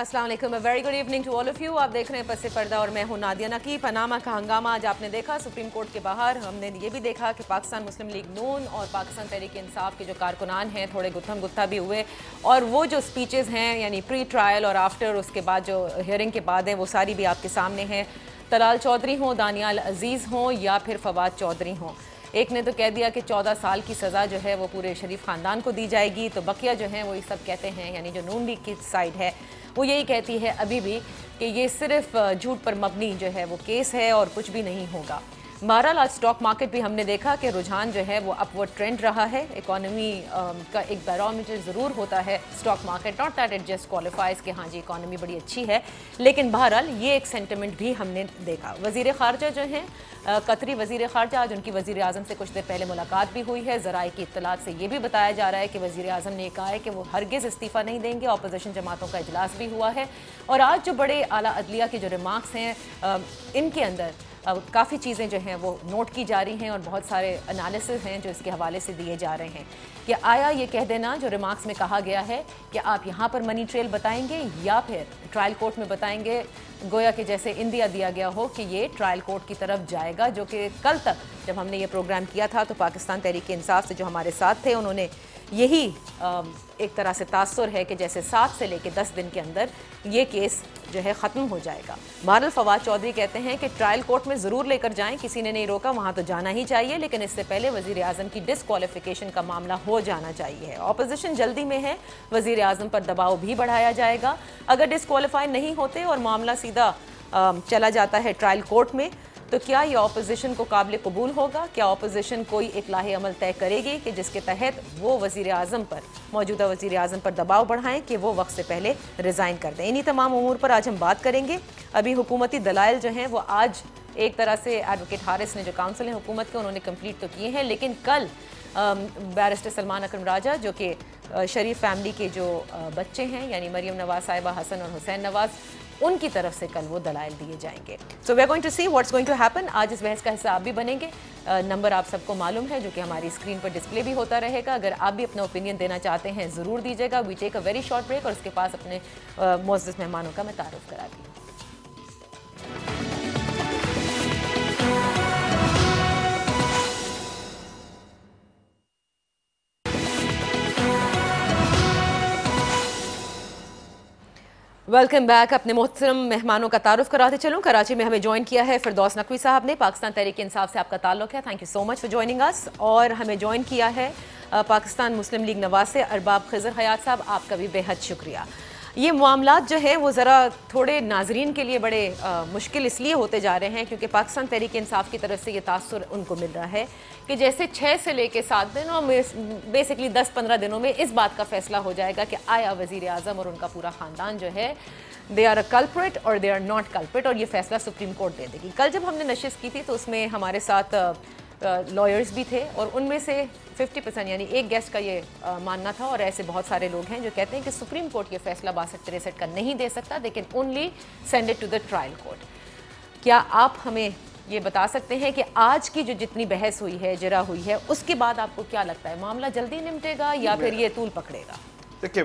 अस्सलाम वालेकुम, very good evening to all of you. आप देख रहे हैं पसे पर्दा और मैं हूं नादिया नकी। पनामा का हंगामा आज आपने देखा सुप्रीम कोर्ट के बाहर। हमने ये भी देखा कि पाकिस्तान मुस्लिम लीग नून और पाकिस्तान तहरीक इंसाफ के जो कारकुनान हैं थोड़े गुत्थम गुत्था भी हुए, और वो जो स्पीचेस हैं यानी प्री ट्रायल और आफ्टर, उसके बाद जो हियरिंग के बाद है, वो सारी भी आपके सामने हैं। तलाल चौधरी हों, दानियाल अजीज़ हों या फिर फवाद चौधरी हों, एक ने तो कह दिया कि 14 साल की सज़ा जो है वो पूरे शरीफ ख़ानदान को दी जाएगी, तो बकिया जो हैं वो ये सब कहते हैं, यानी जो नून लीग की साइड है वो यही कहती है अभी भी कि ये सिर्फ झूठ पर मबनी जो है वो केस है और कुछ भी नहीं होगा। बहरहाल आज स्टॉक मार्केट भी हमने देखा कि रुझान जो है वो अपवर्ड ट्रेंड रहा है। इकॉनमी का एक बैरोमीटर ज़रूर होता है stock market, not that it just qualifies कि हाँ जी इकॉनमी बड़ी अच्छी है, लेकिन बहरहाल ये एक सेंटिमेंट भी हमने देखा। वज़ीर ख़ारजा जो हैं कतरी वज़ीर ख़ारजा, आज उनकी वज़ीर आज़म से कुछ देर पहले मुलाकात भी हुई है। ज़राए की इत्तलात से ये भी बताया जा रहा है कि वज़ीर आज़म ने कहा है कि वो हरगिज़ इस्तीफ़ा नहीं देंगे। अपोजिशन जमातों का इजलास भी हुआ है और आज जो बड़े आला अदलिया के जो रिमार्क्स हैं इनके अंदर काफ़ी चीज़ें जो हैं वो नोट की जा रही हैं और बहुत सारे एनालिसिस हैं जो इसके हवाले से दिए जा रहे हैं कि आया ये कह देना जो रिमार्क्स में कहा गया है कि आप यहाँ पर मनी ट्रेल बताएंगे या फिर ट्रायल कोर्ट में बताएंगे, गोया कि जैसे इंदिया दिया गया हो कि ये ट्रायल कोर्ट की तरफ जाएगा, जो कि कल तक जब हमने ये प्रोग्राम किया था तो पाकिस्तान तहरीक इंसाफ से जो हमारे साथ थे उन्होंने यही एक तरह से तासुर है कि जैसे 7 से लेकर 10 दिन के अंदर ये केस जो है ख़त्म हो जाएगा। बहरहाल फवाद चौधरी कहते हैं कि ट्रायल कोर्ट में ज़रूर लेकर जाएं, किसी ने नहीं रोका, वहाँ तो जाना ही चाहिए, लेकिन इससे पहले वज़ीर आज़म की डिसक्वालिफिकेशन का मामला हो जाना चाहिए। अपोजिशन जल्दी में है, वज़ीर आज़म पर दबाव भी बढ़ाया जाएगा। अगर डिसक्वालीफाई नहीं होते और मामला सीधा चला जाता है ट्रायल कोर्ट में, तो क्या ये अपोजिशन को काबिल कबूल होगा? क्या अपोजिशन कोई इतलाही अमल तय करेगी कि जिसके तहत वो वज़ीर आज़म पर, मौजूदा वज़ीर आज़म पर दबाव बढ़ाएं कि वो वक्त से पहले रिज़ाइन कर दें? इन्हीं तमाम उमूर पर आज हम बात करेंगे। अभी हुकूमती दलाइल जो हैं वो आज एक तरह से एडवोकेट हारिस ने जो काउंसिल है हुकूमत के उन्होंने कंप्लीट तो किए हैं, लेकिन कल बैरिस्टर सलमान अकरम राजा जो कि शरीफ फैमिली के जो बच्चे हैं यानी मरियम नवाज साहिबा, हसन और हुसैन नवाज, उनकी तरफ से कल वो दलाइल दिए जाएंगे। So we are going to see what's going to happen. आज इस बहस का हिस्सा आप भी बनेंगे। नंबर आप सबको मालूम है जो कि हमारी स्क्रीन पर डिस्प्ले भी होता रहेगा। अगर आप भी अपना ओपिनियन देना चाहते हैं ज़रूर दीजिएगा। We take a very short break और उसके पास अपने मुअज़्ज़ज़ मेहमानों का मैं तारुफ कराती हूँ। Welcome back. अपने मोहतरम मेहमानों का तारुफ कराते चलूँ। कराची में हमें ज्वाइन किया है फिरदौस नकवी साहब ने, पाकिस्तान तहरीक इंसाफ से आपका ताल्लुक़ है, thank you so much for joining us. और हमें ज्वाइन किया है पाकिस्तान मुस्लिम लीग नवाज से अरबाब खिज़र हयात साहब, आपका भी बेहद शुक्रिया। ये मामलात जो हैं वो ज़रा थोड़े नाजरीन के लिए बड़े मुश्किल इसलिए होते जा रहे हैं क्योंकि पाकिस्तान तहरीक इंसाफ की तरफ से ये तासुर उनको मिल रहा है कि जैसे 6 से लेकर 7 दिनों में, बेसिकली 10-15 दिनों में इस बात का फैसला हो जाएगा कि आया वज़ीर आज़म और उनका पूरा ख़ानदान जो है दे आर अ कल्प्रिट और दे आर नॉट कल्प्रिट, और ये फैसला सुप्रीम कोर्ट दे देगी। कल जब हमने नशिस्त की थी तो उसमें हमारे साथ लॉयर्स भी थे और उनमें से 50% यानी एक गेस्ट का ये मानना था, और ऐसे बहुत सारे लोग हैं जो कहते हैं कि सुप्रीम कोर्ट ये फैसला 62-63 का नहीं दे सकता, they can only send it to the trial court. क्या आप हमें ये बता सकते हैं कि आज की जो जितनी बहस हुई है, जरा हुई है, उसके बाद आपको क्या लगता है मामला जल्दी निपटेगा या फिर ये तूल पकड़ेगा? देखिए,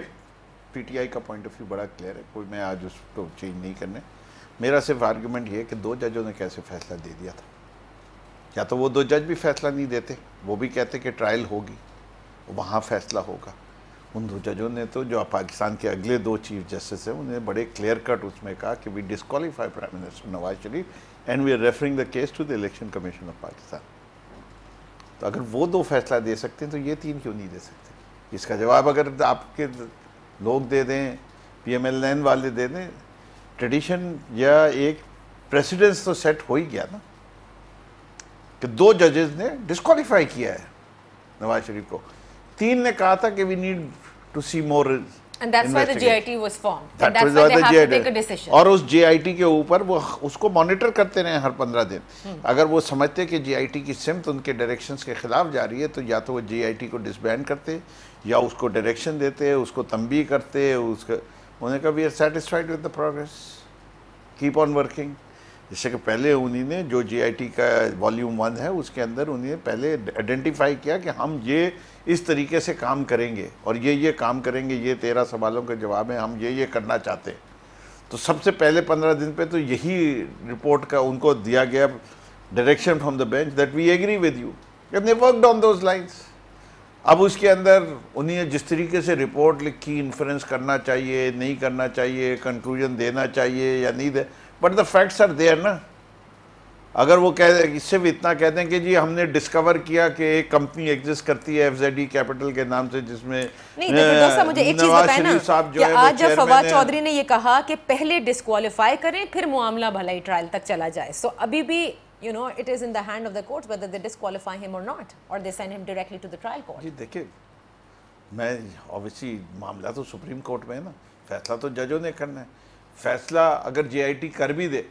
पीटीआई का पॉइंट ऑफ व्यू बड़ा क्लियर है, कोई मैं आज उसको चेंज नहीं करने। मेरा सिर्फ आर्गूमेंट ये है कि 2 जजों ने कैसे फैसला दे दिया था। या तो वो 2 जज भी फैसला नहीं देते, वो भी कहते कि ट्रायल होगी, वहाँ फैसला होगा। उन 2 जजों ने तो, जो पाकिस्तान के अगले 2 चीफ जस्टिस हैं, उन्हें बड़े क्लियर कट उसमें कहा कि we disqualify prime minister Nawaz Sharif and we are referring the case to the election commission of Pakistan. तो अगर वो 2 फैसला दे सकते हैं तो ये 3 क्यों नहीं दे सकते? इसका जवाब अगर आपके लोग दे दें, PMLN वाले दे दें, ट्रेडिशन या एक प्रेसिडेंस तो सेट हो ही गया ना कि 2 जजेस ने डिस्क्वालीफाई किया है नवाज शरीफ को। 3 ने कहा था कि we need to see more, and that's why the JIT was formed, and that's why they have to take a decision। और उस JIT के ऊपर वो उसको मॉनिटर करते रहे हर 15 दिन। अगर वो समझते कि JIT की सिमत उनके डायरेक्शंस के खिलाफ जा रही है तो या तो वो JIT को डिसबैंड करते या उसको डायरेक्शन देते, उसको तंबीह करते, उसका उन्होंने कहा we are satisfied with the progress, keep on working. जैसे कि पहले उन्होंने जो JIT का वॉल्यूम 1 है उसके अंदर उन्होंने पहले आइडेंटिफाई किया कि हम ये इस तरीके से काम करेंगे और ये काम करेंगे, ये 13 सवालों के जवाब हैं, हम ये करना चाहते हैं। तो सबसे पहले 15 दिन पे तो यही रिपोर्ट का उनको दिया गया direction from the bench that we agree with you, and they worked on those lines. अब उसके अंदर उन्हें जिस तरीके से रिपोर्ट लिखी, इन्फ्लुएंस करना चाहिए, नहीं करना चाहिए, कंक्लूजन देना चाहिए या नहीं दे, but the facts are there ना। अगर वो कह इससे भी इतना कहते हैं कि जी हमने डिस्कवर किया कि एक कंपनी एग्जिस्ट करती है एफजेडी कैपिटल के नाम से, जिसमें नहीं दोस्त साहब मुझे एक चीज बताएं ना कि आज जब फवाद चौधरी ने ये कहा कि पहले डिस्क्वालीफाई करें फिर मामला भलाई ट्रायल तक चला जाए, सो अभी भी you know it is in the hand of the courts whether they disqualify him or not or they send him directly to the trial court। जी देखिए, मैं ऑब्वियसली मामला तो सुप्रीम कोर्ट में है ना, फैसला तो जजों ने करना है। फैसला अगर जेआईटी कर भी दे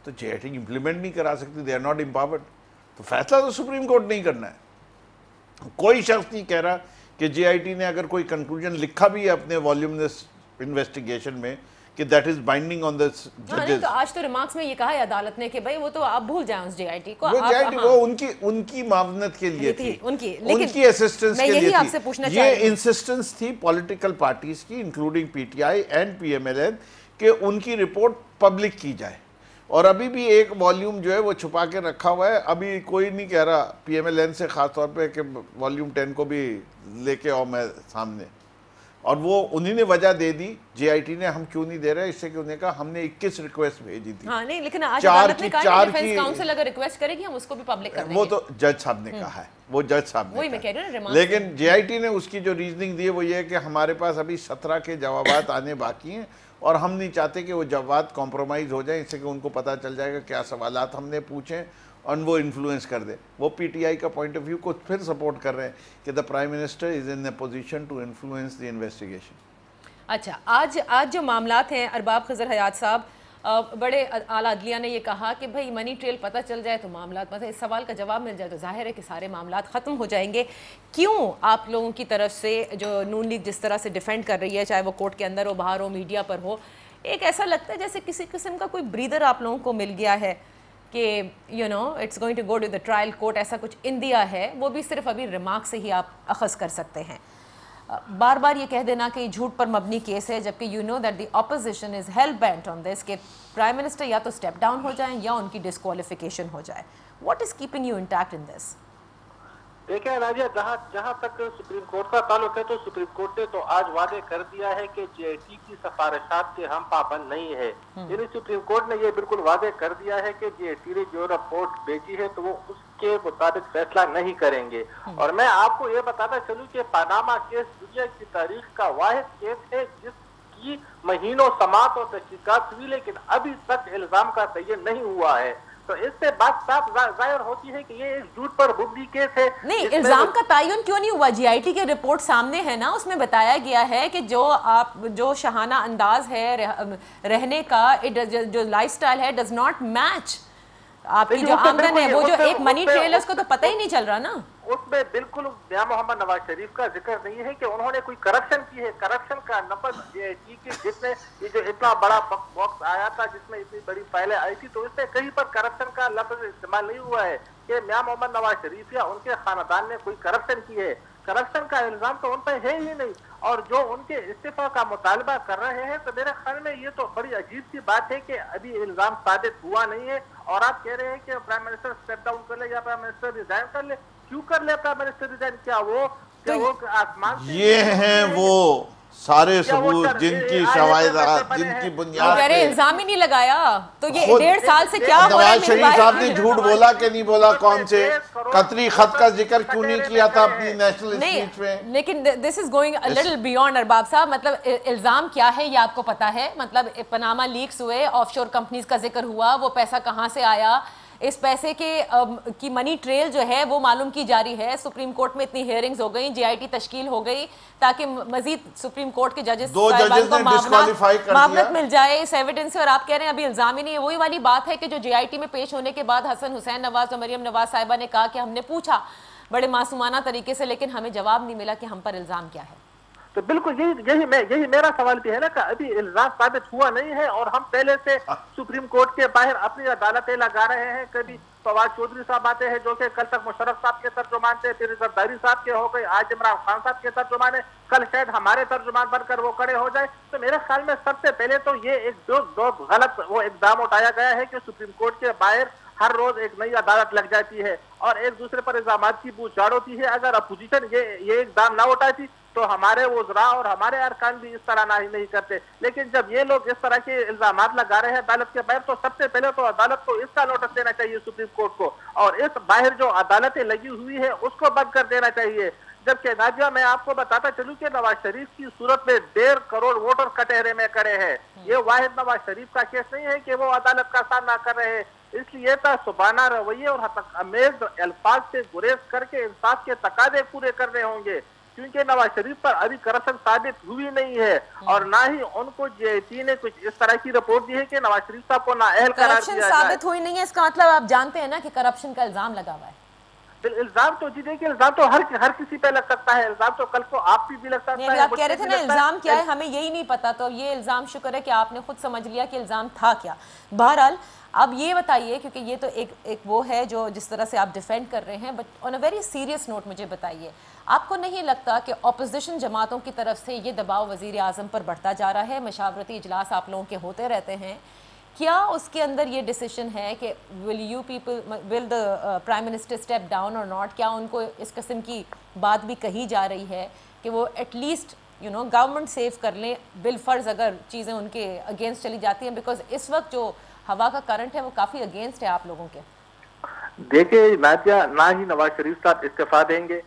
तो जेआईटी इंप्लीमेंट नहीं करा सकती, दे आर नॉट एम्पावर्ड। तो फैसला तो सुप्रीम कोर्ट नहीं करना है। कोई शख्स नहीं कह रहा कि जेआईटी ने अगर कोई कंक्लूजन लिखा भी है अपने वॉल्यूमनेस इन्वेस्टिगेशन में कि that is binding on the जजेस। तो आज तो रिमार्क्स में ये कहा है अदालत ने कि भाई वो तो आप भूल जाएं उस जेआईटी को। वो जेआईटी वो उनकी मावनत के लिए थी, उनकी असिस्टेंस के लिए थी। ये इंसिस्टेंस थी पॉलिटिकल पार्टीज की इंक्लूडिंग पीटीआई एंड पीएमएलएन कि उनकी रिपोर्ट पब्लिक की जाए। और अभी भी एक वॉल्यूम जो है वो छुपा के रखा हुआ है। अभी कोई नहीं कह रहा पीएमएलएन से खास तौर पे कि वॉल्यूम 10 को भी लेके आओ मैं सामने, और वो उन्हीं ने वजह दे दी जेआईटी ने, हम क्यों नहीं दे रहे, इससे कि उन्होंने कहा हमने 21 रिक्वेस्ट भेजी थी। हाँ, नहीं, लेकिन आज अदालत ने कहा कि डिफेंस काउंसिल अगर रिक्वेस्ट करेगी हम उसको भी पब्लिक कर देंगे। वो तो जज साहब ने कहा है, वो जज साहब ने, वही मैं कह रही हूं ना। लेकिन जेआईटी ने उसकी जो रीजनिंग दी है वो ये है कि हमारे पास अभी 17 के जवाबात आने बाकी हैं और हम नहीं चाहते कि वो जवाब कॉम्प्रोमाइज़ हो जाए, इससे कि उनको पता चल जाएगा क्या सवालात हमने पूछे और वो इन्फ्लुएंस कर दे। वो पीटीआई का पॉइंट ऑफ व्यू को फिर सपोर्ट कर रहे हैं कि the prime minister is in a position to influence the investigation. अच्छा, आज जो मामलात हैं, अरबाब खजर हयात साहब, बड़े आला अदलिया ने ये कहा कि भाई मनी ट्रेल पता चल जाए तो मामलात, मतलब इस सवाल का जवाब मिल जाए तो जाहिर है कि सारे मामलात ख़त्म हो जाएंगे। क्यों आप लोगों की तरफ से जो नून लीग जिस तरह से डिफेंड कर रही है, चाहे वो कोर्ट के अंदर हो, बाहर हो, मीडिया पर हो, एक ऐसा लगता है जैसे किसी किस्म का कोई ब्रीदर आप लोगों को मिल गया है कि you know it's going to go to the trial court, ऐसा कुछ इन दिया है, वो भी सिर्फ अभी रिमार्क से ही आप अखज़ कर सकते हैं। बार बार ये कह देना कि झूठ पर मबनी केस है, जबकि you know that the opposition is hello bent on this कि प्राइम मिनिस्टर या तो स्टेप डाउन हो जाएं या उनकी डिस्क्वालिफिकेशन हो जाए। What is keeping you intact in this? देखिए नाजिया, जहाँ तक सुप्रीम कोर्ट का ताल्लुक है तो सुप्रीम कोर्ट ने तो आज वादे कर दिया है कि जेआईटी की सिफारिशात के हम पाबंद नहीं है। यानी सुप्रीम कोर्ट ने ये बिल्कुल वादे कर दिया है कि जेआईटी ने जो रिपोर्ट भेजी है तो वो उसके मुताबिक फैसला नहीं करेंगे। और मैं आपको ये बताना चलूं कि पनामा केस दुनिया की तारीख का वाहिद केस है जिसकी महीनों समात और तहकीकात हुई, लेकिन अभी तक इल्जाम का तयन नहीं हुआ है। तो इससे बात साफ जाहिर होती है कि ये एक झूठ पर बुद्धि केस है। नहीं, इल्जाम का तयन क्यों नहीं हुआ? जीआईटी की रिपोर्ट सामने है ना, उसमें बताया गया है कि जो शहाना अंदाज है रहने का, जो लाइफस्टाइल है, डज नॉट मैच आपकी जो आमदन है, वो जो एक मनी ट्रेल है उसको तो पता ही नहीं चल रहा ना। उसमें बिल्कुल मियां मोहम्मद नवाज शरीफ का जिक्र नहीं है कि उन्होंने कोई करप्शन की है। करप्शन का नफज जेआईटी के जिसमें ये जो इतना बड़ा बॉक्स आया था जिसमें इतनी बड़ी फाइलें आई थी, तो इसमें कहीं पर करप्शन का लफ्ज इस्तेमाल नहीं हुआ है कि मियां मोहम्मद नवाज शरीफ या उनके खानदान ने कोई करप्शन की है। करप्शन का इल्जाम तो उन पर है ही नहीं, और जो उनके इस्तीफा का मुतालबा कर रहे हैं तो मेरे ख्याल में ये तो बड़ी अजीब सी बात है कि अभी इल्जाम साबित हुआ नहीं है और आप कह रहे हैं कि प्राइम मिनिस्टर स्टेप डाउन कर ले या प्राइम मिनिस्टर रिजाइन कर ले। क्यों कर ले प्राइम मिनिस्टर रिजाइन? क्या वो आसमान ये हैं वो सारे सबूत जिनकी शवाहिदात, जिनकी बुनियाद पे इल्जाम ही नहीं लगाया, तो ये 1.5 साल से क्या हो रहा है? नवाज शरीफ साहब ने झूठ बोला कि नहीं बोला? कौन से कतरी खत का जिक्र क्यों नहीं किया था अपनी नेशनल स्पीच में? लेकिन this is going a little beyond Arbab साहब। मतलब इल्जाम क्या है ये आपको पता है? मतलब पनामा लीक्स हुए, ऑफशोर कंपनीज का जिक्र हुआ, वो पैसा कहाँ से आया, इस पैसे की मनी ट्रेल जो है वो मालूम की जा रही है। सुप्रीम कोर्ट में इतनी हियरिंग्स हो गई, जीआईटी तश्कील हो गई ताकि मजीद सुप्रीम कोर्ट के जजेस को मामलत मिल जाए इस एविडेंस से। और आप कह रहे हैं अभी इल्जाम ही नहीं है। वही वाली बात है कि जो जीआईटी में पेश होने के बाद हसन हुसैन नवाज और मरियम नवाज साहिबा ने कहा कि हमने पूछा बड़े मासूमाना तरीके से, लेकिन हमें जवाब नहीं मिला कि हम पर इल्जाम क्या है। तो बिल्कुल यही मेरा सवाल भी है ना कि अभी इल्जाम साबित हुआ नहीं है और हम पहले से सुप्रीम कोर्ट के बाहर अपनी अदालतें लगा रहे हैं। कभी फवाद चौधरी साहब आते हैं जो कि कल तक मुशर्रफ साहब के तर्जुमान थे, फिर जरदारी साहब के हो गए, आज इमरान खान साहब के तर्जुमान है, कल शायद हमारे तर्जुमान बनकर वो खड़े हो जाए। तो मेरे ख्याल में सबसे पहले तो ये एक दो गलत वो इल्जाम उठाया गया है कि सुप्रीम कोर्ट के बाहर हर रोज एक नई अदालत लग जाती है और एक दूसरे पर इल्जाम की बूझाड़ होती है। अगर अपोजिशन ये इल्जाम ना उठाती तो हमारे वज़रा और हमारे अरकान भी इस तरह नहीं करते। लेकिन जब ये लोग इस तरह के इल्जाम लगा रहे हैं अदालत के बाहर, तो सबसे पहले तो अदालत को इसका नोटिस देना चाहिए सुप्रीम कोर्ट को, और इस बाहर जो अदालतें लगी हुई है उसको बंद कर देना चाहिए। जबकि नादिया, मैं आपको बताता चलूं कि नवाज शरीफ की सूरत में 1.5 करोड़ वोटर कटहरे में खड़े हैं। ये वाहिद नवाज शरीफ का केस नहीं है कि वो अदालत का सामना कर रहे हैं, इसलिए तो सुबाना रवैये और हतक अल्फाज से गुरेज करके इंसाफ के तकादे पूरे करने होंगे, क्योंकि नवाज शरीफ पर अभी करप्शन साबित हुई नहीं है और ना ही उनको जेटी ने कुछ इस तरह की रिपोर्ट दी है कि नवाज शरीफ साहब को नाअहल करार दिया जाए। साबित हुई नहीं है, इसका मतलब आप जानते हैं ना कि करप्शन का इल्जाम लगा हुआ है। इल्जाम तो जी देखिए, इल्जाम तो हर किसी पे लग सकता है, इल्जाम तो कल को आप भी लग सकता है। आप कह रहे थे ना इल्जाम क्या है, हमें यही नहीं पता, तो ये इल्जाम शुक्र है कि आपने खुद समझ लिया कि इल्जाम था क्या। बहरहाल अब ये बताइए, क्योंकि ये तो एक वो है जो जिस तरह से आप डिफेंड कर रहे हैं, but on a very serious note मुझे बताइए, आपको नहीं लगता कि ऑपोजिशन जमातों की तरफ से ये दबाव वजीर आज़म पर बढ़ता जा रहा है? मशावरती इजलास आप लोगों के होते रहते हैं, क्या उसके अंदर ये डिसीजन है कि will the prime minister step down और नॉट? क्या उनको इस किस्म की बात भी कही जा रही है कि वो एटलीस्ट गवर्नमेंट सेव कर लें, बिलफर्ज अगर चीज़ें उनके अगेंस्ट चली जाती हैं? बिकॉज इस वक्त जो हवा का करंट है वो काफ़ी अगेंस्ट है आप लोगों के। देखिए नादिया, ना ही नवाज शरीफ साहब इस्तीफा देंगे,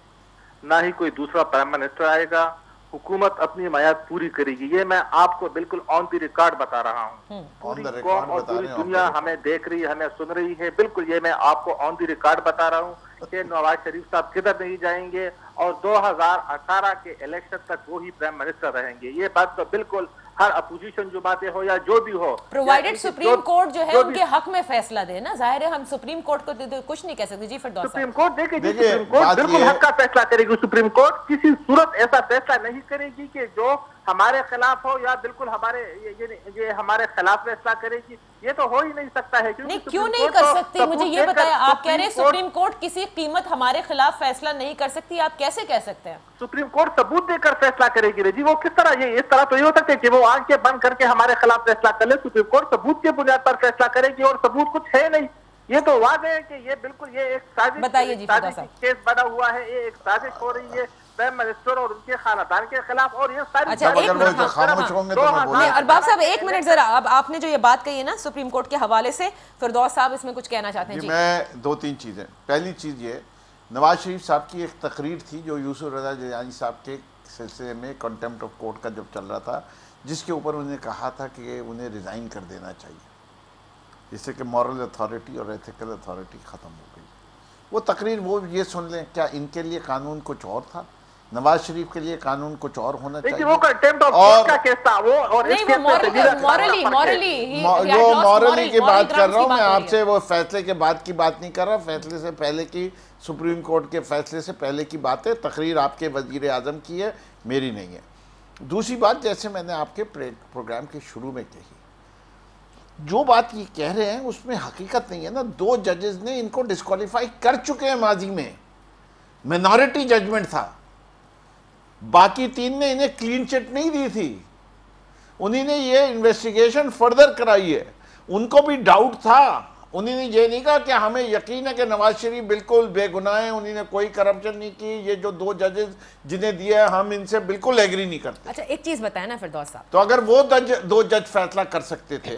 ना ही कोई दूसरा प्राइम मिनिस्टर आएगा, हुकूमत अपनी मयाद पूरी करेगी। ये मैं आपको बिल्कुल ऑन द रिकॉर्ड बता रहा हूँ। पूरी कौम और पूरी दुनिया हमें देख रही है, हमें सुन रही है। बिल्कुल ये मैं आपको ऑन द रिकॉर्ड बता रहा हूँ कि नवाज शरीफ साहब किधर नहीं जाएंगे और 2018 के इलेक्शन तक वो ही प्राइम मिनिस्टर रहेंगे। ये बात तो बिल्कुल हर अपोजिशन जो बातें हो या जो भी हो, प्रोवाइडेड सुप्रीम कोर्ट जो है उनके हक में फैसला दे ना। जाहिर है हम सुप्रीम कोर्ट को तो कुछ नहीं कह सकते। जी फिर सुप्रीम कोर्ट देखिए, सुप्रीम कोर्ट बिल्कुल हक का फैसला करेगी। सुप्रीम कोर्ट किसी सूरत ऐसा फैसला नहीं करेगी कि जो हमारे खिलाफ हो या बिल्कुल हमारे ये हमारे खिलाफ फैसला करेगी। ये तो हो ही नहीं सकता है। नहीं, क्यों नहीं कर सकती? मुझे ये बताया, आप कह रहे हैं सुप्रीम कोर्ट किसी कीमत हमारे खिलाफ फैसला नहीं कर सकती, आप कैसे कह सकते हैं? सुप्रीम कोर्ट सबूत देकर फैसला करेगी जी। वो किस तरह, ये इस तरह तो ये हो सकता है कि वो आंखें बंद करके हमारे खिलाफ फैसला कर ले। सुप्रीम कोर्ट सबूत के बुनियाद पर फैसला करेगी और सबूत कुछ है नहीं। ये तो वादे है कि ये बिल्कुल ये एक साजिश, बताइए जी, केस बना हुआ है, ये एक साजिश हो रही है प्राइम मिनिस्टर और उनके खानदान के खिलाफ। और ये सारी अरबाब साहब एक मिनट जरा, अब आपने जो ये बात कही है ना सुप्रीम कोर्ट के हवाले से, फिरदौस साहब इसमें कुछ कहना चाहते हैं? जी मैं 2-3 चीजें। पहली चीज ये, नवाज शरीफ साहब की एक तकरीर थी जो यूसुफ रजा जिलानी साहब के सिलसिले में कंटेम्प्ट ऑफ कोर्ट का जब चल रहा था, जिसके ऊपर उन्होंने कहा था कि उन्हें रिजाइन कर देना चाहिए, जिससे कि मॉरल अथॉरिटी और एथिकल अथॉरिटी ख़त्म हो गई। वो तकरीर, वो ये सुन लें, क्या इनके लिए कानून कुछ और था? नवाज शरीफ के लिए कानून कुछ और होना चाहिए। वो कंटेम्प्ट ऑफ कोर्ट का केस था वो, और नहीं, वो मॉरली की बात कर रहा हूँ मैं आपसे। वो फैसले के बाद की बात नहीं कर रहा, फैसले से पहले की, सुप्रीम कोर्ट के फैसले से पहले की बात है। तकरीर आपके वजीर आजम की है, मेरी नहीं है। दूसरी बात, जैसे मैंने आपके प्रोग्राम के शुरू में कही, जो बात ये कह रहे हैं उसमें हकीकत नहीं है ना। 2 जजेस ने इनको डिस्क्वालीफाई कर चुके हैं माजी में, मिनॉरिटी जजमेंट था। बाकी 3 ने इन्हें क्लीन चिट नहीं दी थी, उन्होंने ये इन्वेस्टिगेशन फर्दर कराई है। उनको भी डाउट था, उन्होंने ये नहीं कहा कि हमें यकीन है कि नवाज शरीफ बिल्कुल बेगुनाह है, उन्होंने कोई करप्शन नहीं की। ये जो 2 जजेस जिन्हें दिया है, हम इनसे बिल्कुल एग्री नहीं करते। अच्छा एक चीज बताया ना फिरदौस साहब, तो अगर वो 2 जज फैसला कर सकते थे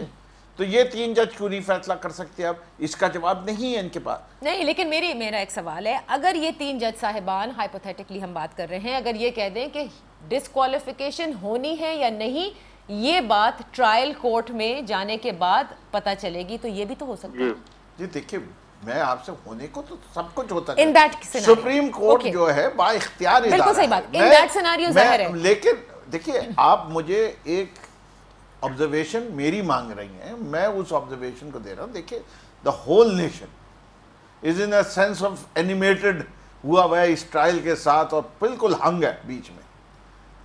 तो ये 3 जज क्यों नहीं फैसला कर सकते? अब इसका जवाब नहीं है इनके पास। नहीं, लेकिन मेरा एक सवाल है, अगर ये 3 जज साहिबान, हाइपोथेटिकली हम बात कर रहे हैं, अगर ये कह दें कि डिस्क्वालिफिकेशन होनी है या नहीं, ये बात ट्रायल कोर्ट में जाने के बाद पता चलेगी, तो ये भी तो हो सकता है। जी देखिए, मैं आपसे होने को तो सब कुछ होता है। इन दैट सुप्रीम कोर्ट जो है बाइख्तियार, बिल्कुल सही बात, इन दैट सिनेरियो जाहिर है। लेकिन देखिए, आप मुझे एक ऑब्जर्वेशन मेरी मांग रही हैं, मैं उस ऑब्जर्वेशन को दे रहा हूं। देखिए, the whole nation is in a sense of animated हुआ हुआ है इस ट्रायल के साथ, और बिल्कुल हंग है बीच में।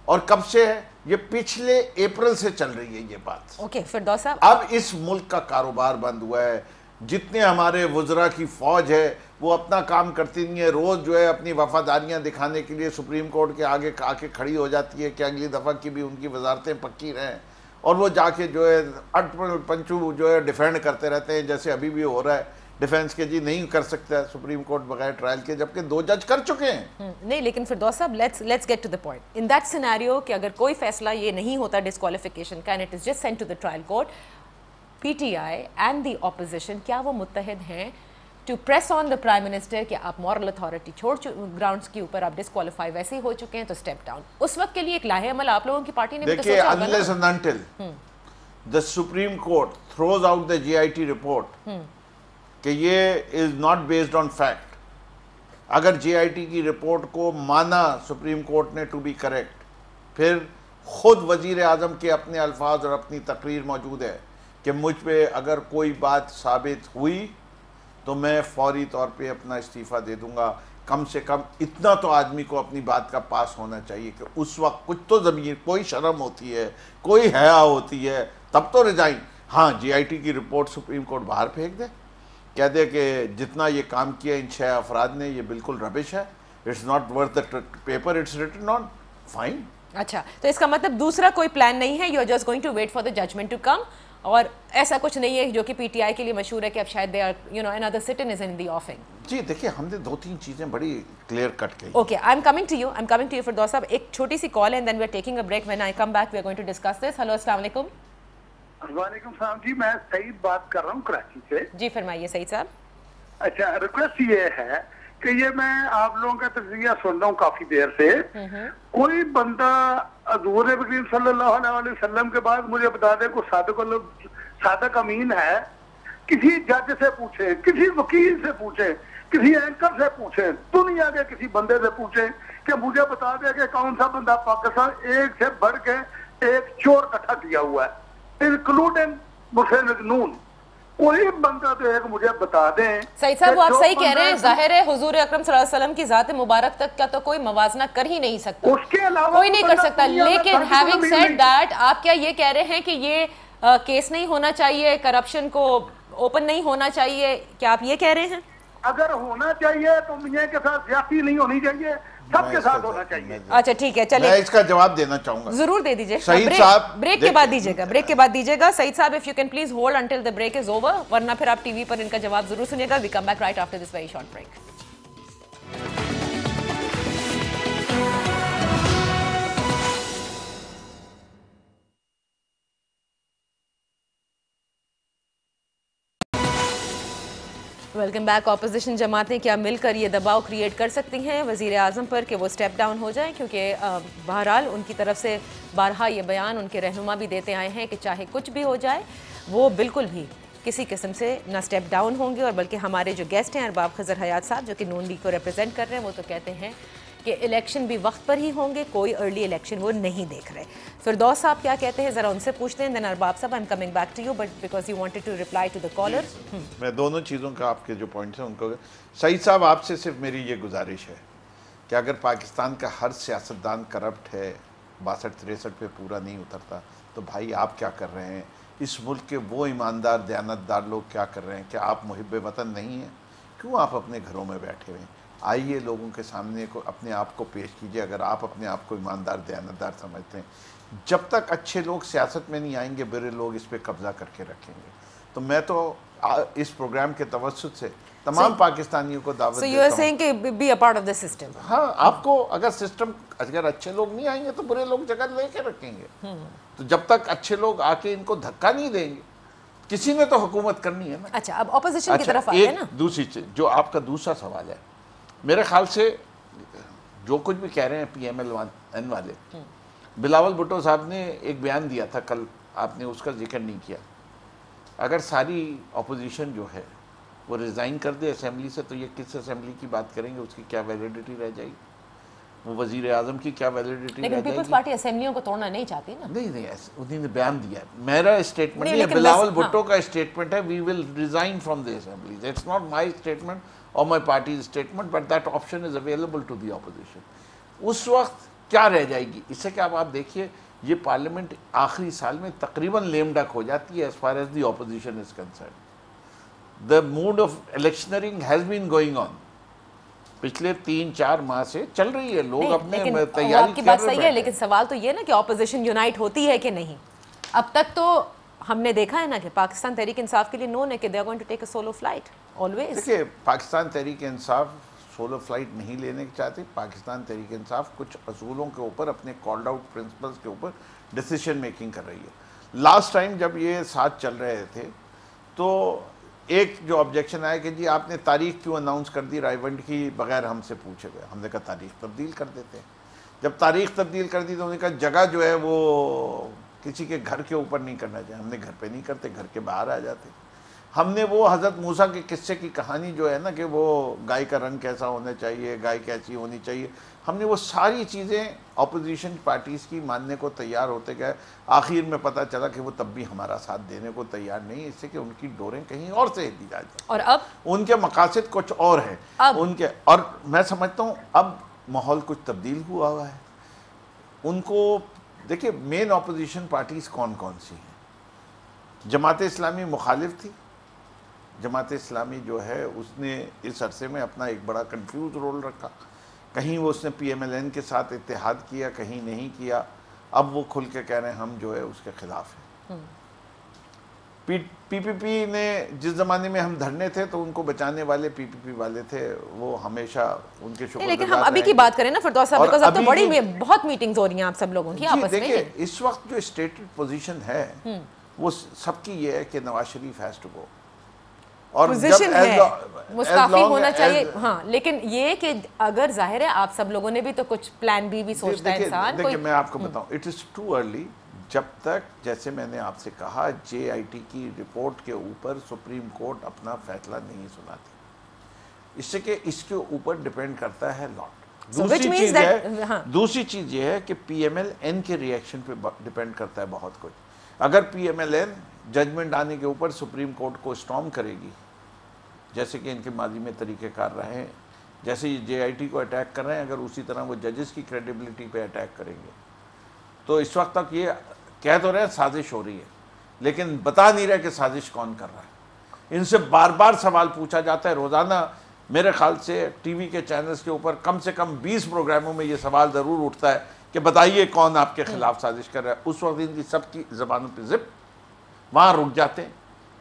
और कब से है ये? पिछले अप्रैल से चल रही है ये बात। ओके फिरदौस साहब, अब इस मुल्क का कारोबार बंद हुआ है, जितने हमारे वज़रा की फ़ौज है वो अपना काम करती नहीं है, रोज़ जो है अपनी वफादारियाँ दिखाने के लिए सुप्रीम कोर्ट के आगे आके खड़ी हो जाती है कि अगली दफ़ा की भी उनकी वजारतें पक्की रहें, और वो जाके जो है अटपट पंचू जो है डिफेंड करते रहते हैं, जैसे अभी भी हो रहा है डिफेंस के जी नहीं कर सकता सुप्रीम कोर्ट बगैर ट्रायल के, जबकि 2 जज कर चुके हैं। नहीं, लेकिन फिरदौस साहब, let's get to the point in that scenario कि अगर कोई फैसला ये नहीं होता डिस्क्वालिफिकेशन का and it is just sent to the trial court, PTI and the opposition क्या वो मुत्तहिद हैं to press on the prime minister कि आप मॉरल अथॉरिटी छोड़ ग्राउंड्स के ऊपर आप डिस्क्वालीफाई वैसे ही हो चुके हैं तो स्टेप डाउन? उस वक्त के लिए एक लाहे अमल आप लोगों की पार्टी ने भी तो देखिए, सोचा होगा ना। Unless and until the supreme court throws out the JIT report कि ये is not based on fact, अगर जीआईटी की रिपोर्ट को माना सुप्रीम कोर्ट ने टू बी करेक्ट, फिर खुद वजीर आजम के अपने अल्फाज और अपनी तकरीर मौजूद है कि मुझ पे अगर कोई बात साबित हुई तो मैं फौरी तौर पे अपना इस्तीफ़ा दे दूंगा। कम से कम इतना तो आदमी को अपनी बात का पास होना चाहिए कि उस वक्त कुछ तो ज़मीर, कोई शर्म होती है, कोई हया होती है, तब तो रिजाइन। हाँ, जीआईटी की रिपोर्ट सुप्रीम कोर्ट बाहर फेंक दे, कह दे कि जितना ये काम किया इन 6 अफराद ने ये बिल्कुल रबिश है, it's not worth the paper it's written on, fine. अच्छा, तो इसका मतलब दूसरा कोई प्लान नहीं है, you are just going to wait for the judgment to come, और ऐसा कुछ नहीं है जो कि पीटीआई के लिए मशहूर है कि अब शायद they are another citizen is in the offing. जी देखिए, हमने 2-3 चीजें बड़ी क्लियर कट की। Okay, I am coming to you Firdous साहब। एक छोटी सी कॉल है and then we are taking a break. When I come back we are going to discuss this. Hello, अस्सलाम वालेकुम। वालेकुम सलाम जी, मैं सईद बात कर रहा हूँ कराची से। जी फरमाइए सईद साहब। अच्छा, रिक्वेस्ट ये है कि ये मैं आप लोगों का तजरिया सुन रहा हूँ काफी देर से। कोई बंदा हज़ूर करीम सल्लल्लाहु अलैहि वसल्लम के बाद मुझे बता दे कोई सादिक अमीन है, किसी जज से पूछे, किसी वकील से पूछे, किसी एंकर से पूछे, दुनिया के किसी बंदे से पूछे कि मुझे बता दे कि कौन सा बंदा पाकिस्तान एक से बढ़ के एक चोर इकट्ठा किया हुआ है, इंक्लूडिंग मुस्लिम। कोई बंदा तो एक मुझे बता दें। सईद साहब, वो आप सही कह रहे हैं। जाहिर है हुजूर अकरम सल्लल्लाहु अलैहि वसल्लम की जात मुबारक तक का तो कोई मवाजना कर ही नहीं सकता, उसके अलावा कोई नहीं कर सकता। लेकिन हैविंग सेड दैट, आप क्या ये कह रहे हैं कि ये केस नहीं होना चाहिए, करप्शन को ओपन नहीं होना चाहिए, क्या आप ये कह रहे हैं? अगर होना चाहिए तो मियां के साथ ज्यादती नहीं होनी चाहिए, सबके साथ होना चाहिए। अच्छा ठीक है, चलिए मैं इसका जवाब देना चाहूंगा। जरूर दे दीजिए। सईद साहब, ब्रेक के बाद दीजिएगा। सईद साहब, if you can please hold until the break is over, वरना फिर आप टीवी पर इनका जवाब जरूर सुनिएगा। We come back right after this very short break. Welcome back. Opposition जमातें क्या मिलकर ये दबाव क्रिएट कर सकती हैं वज़ीर आज़म पर कि वो स्टेप डाउन हो जाएं? क्योंकि बहरहाल उनकी तरफ से बारहा ये बयान उनके रहनुमा भी देते आए हैं कि चाहे कुछ भी हो जाए वो बिल्कुल भी किसी किस्म से ना स्टेप डाउन होंगे। और बल्कि हमारे जो गेस्ट हैं अरबाब खज़र हयात साहब, जो कि नून लीग को रिप्रेजेंट कर रहे हैं, वो तो कहते हैं कि इलेक्शन भी वक्त पर ही होंगे, कोई अर्ली इलेक्शन वो नहीं देख रहे। फिरदौस साहब क्या कहते हैं, ज़रा उनसे पूछते हैं। देन अरबाब साहब, I am coming back to you, but because you wanted to reply to the caller. मैं दोनों चीज़ों का आपके जो पॉइंट्स हैं उनको, सईद साहब आपसे सिर्फ मेरी ये गुजारिश है कि अगर पाकिस्तान का हर सियासतदान करप्ट है, 62-63 पे पूरा नहीं उतरता, तो भाई आप क्या कर रहे हैं? इस मुल्क के वो ईमानदार दयानतदार लोग क्या कर रहे हैं? क्या आप मुहिब्बे वतन नहीं हैं? क्यों आप अपने घरों में बैठे हुए हैं? आइए लोगों के सामने को अपने आप को पेश कीजिए, अगर आप अपने आप को ईमानदार दयानतदार समझते हैं। जब तक अच्छे लोग सियासत में नहीं आएंगे, बुरे लोग इस पर कब्जा करके रखेंगे। तो मैं तो इस प्रोग्राम के तवज्जुद से तमाम पाकिस्तानियों को दावत देता हूं। So you are saying कि be a part of the system? हाँ, आपको अगर सिस्टम, अगर अच्छे लोग नहीं आएंगे तो बुरे लोग जगह लेके रखेंगे। तो जब तक अच्छे लोग आके इनको धक्का नहीं देंगे, किसी ने तो हुकूमत करनी है ना। अच्छा, अब ऑपोजिशन की तरफ आते हैं ना। दूसरी चीज जो आपका दूसरा सवाल है, मेरे ख्याल से जो कुछ भी कह रहे हैं PMLN वाले, बिलावल भुट्टो साहब ने एक बयान दिया था कल, आपने उसका जिक्र नहीं किया। अगर सारी अपोजिशन जो है वो रिज़ाइन कर दे असेंबली से, तो ये किस असेंबली की बात करेंगे? उसकी क्या वैलिडिटी रह जाएगी? वो वज़ीर आज़म की क्या वैलिडिटी रह जाएगी? लेकिन पीपल्स पार्टी असेंबलियों को तोड़ना नहीं चाहती ना। नहीं, उन्होंने बयान दिया है। मेरा स्टेटमेंट नहीं है, बिलावल भुट्टो का स्टेटमेंट है, we will resign from the assemblies. It's not my statement और my party statement, but that option is available to the opposition. उस वक्त क्या रह जाएगी? इससे क्या आप देखिए, ये पार्लियामेंट आखिरी साल में तकरीबन लेम डक हो जाती है as far as the opposition is concern. The mood of electioneering has been going on, पिछले 3-4 माह से चल रही है, लोग अपने तैयारी आपकी बात सही है, लेकिन सवाल तो ये ना कि ऑपोजिशन यूनाइट होती है कि नहीं। अब तक तो हमने देखा है ना कि पाकिस्तान तहरीक इंसाफ के लिए नोन है कि they are going to take a solo flight always. देखिए, पाकिस्तान तहरीक इंसाफ सोलो फ्लाइट नहीं लेने चाहती। पाकिस्तान तहरीक इंसाफ कुछ असूलों के ऊपर, अपने कॉल्ड आउट प्रिंसिपल्स के ऊपर डिसीजन मेकिंग कर रही है। लास्ट टाइम जब ये साथ चल रहे थे तो एक जो ऑब्जेक्शन आया कि जी आपने तारीख क्यों अनाउंस कर दी रायवंड की बगैर हमसे पूछे हुए। हमने कहा तारीख तब्दील कर देते हैं। जब तारीख तब्दील कर दी तो उन्होंने कहा जगह जो है वो किसी के घर के ऊपर नहीं करना चाहिए। हमने घर पे नहीं करते, घर के बाहर आ जाते। हमने वो हज़रत मूसा के किस्से की कहानी जो है ना कि वो गाय का रंग कैसा होना चाहिए, गाय कैसी होनी चाहिए, हमने वो सारी चीज़ें अपोजिशन पार्टीज़ की मानने को तैयार होते गए। आखिर में पता चला कि वो तब भी हमारा साथ देने को तैयार नहीं, इससे कि उनकी डोरें कहीं और से दी जा जाए और अब उनके मकासद कुछ और हैं उनके। और मैं समझता हूँ अब माहौल कुछ तब्दील हुआ है। उनको देखिए, मेन अपोजिशन पार्टीज़ कौन कौन सी हैं। जमात इस्लामी मुखालिफ थी। जमात इस्लामी जो है उसने इस अरसे में अपना एक बड़ा कंफ्यूज रोल रखा। कहीं वो उसने PMLN के साथ इत्तेहाद किया, कहीं नहीं किया। अब वो खुल के कह रहे हैं हम जो है उसके खिलाफ हैं। PPP ने जिस ज़माने में हम धरने थे तो उनको बचाने वाले PPP वाले थे, वो हमेशा उनके शुक्र। लेकिन हम अभी की बात करें ना फिरदौस साहब, बिकॉज़ अब तो बड़ी बहुत मीटिंग्स हो रही हैं आप सब लोगों की आपस में। देखिए, इस वक्त जो स्टेटेड पोजीशन है वो सबकी ये है कि नवाज शरीफ हैज टू गो। और पोजीशन है मुस्ताफी होना चाहिए। हाँ, लेकिन ये कि अगर जाहिर है आप सब लोगों ने भी तो कुछ प्लान बी भी सोचता है इंसान। देखिए, मैं आपको बताऊं, इट इज़ टू अर्ली। जब तक, जैसे मैंने आपसे कहा, JIT की रिपोर्ट के ऊपर सुप्रीम कोर्ट अपना फैसला नहीं सुनाती, इससे कि इसके ऊपर डिपेंड करता है लॉट। दूसरी चीज़ ये है कि PMLN के रिएक्शन पे डिपेंड करता है बहुत कुछ। अगर PMLN जजमेंट आने के ऊपर सुप्रीम कोर्ट को स्टॉर्म करेगी, जैसे कि इनके माजी में तरीक़ेकार रहे हैं, जैसे ये JIT को अटैक कर रहे हैं, अगर उसी तरह वो जजेस की क्रेडिबिलिटी पे अटैक करेंगे तो इस वक्त तक ये कह तो रहे हैं साजिश हो रही है, लेकिन बता नहीं रहे कि साजिश कौन कर रहा है। इनसे बार बार सवाल पूछा जाता है। रोज़ाना मेरे ख्याल से TV के चैनल्स के ऊपर कम से कम 20 प्रोग्रामों में ये सवाल ज़रूर उठता है कि बताइए कौन आपके खिलाफ साजिश कर रहा है। उस वक्त इनकी सबकी ज़बानों पर जिप वहाँ रुक जाते हैं।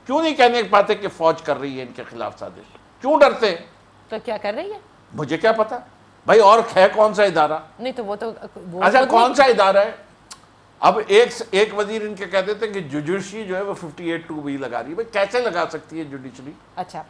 क्यों नहीं कहने पाते कि फौज कर रही है इनके खिलाफ साजिश? क्यों डरते हैं? तो क्या कर रही है मुझे क्या पता भाई। और है कौन सा इदारा? नहीं तो वो अच्छा, कौन सा इदारा है? अब एक वजीर इनके कह देते हैं कि जुडिशरी जो है वो 58(2)B लगा रही है। भाई कैसे लगा सकती है जुडिशरी? अच्छा,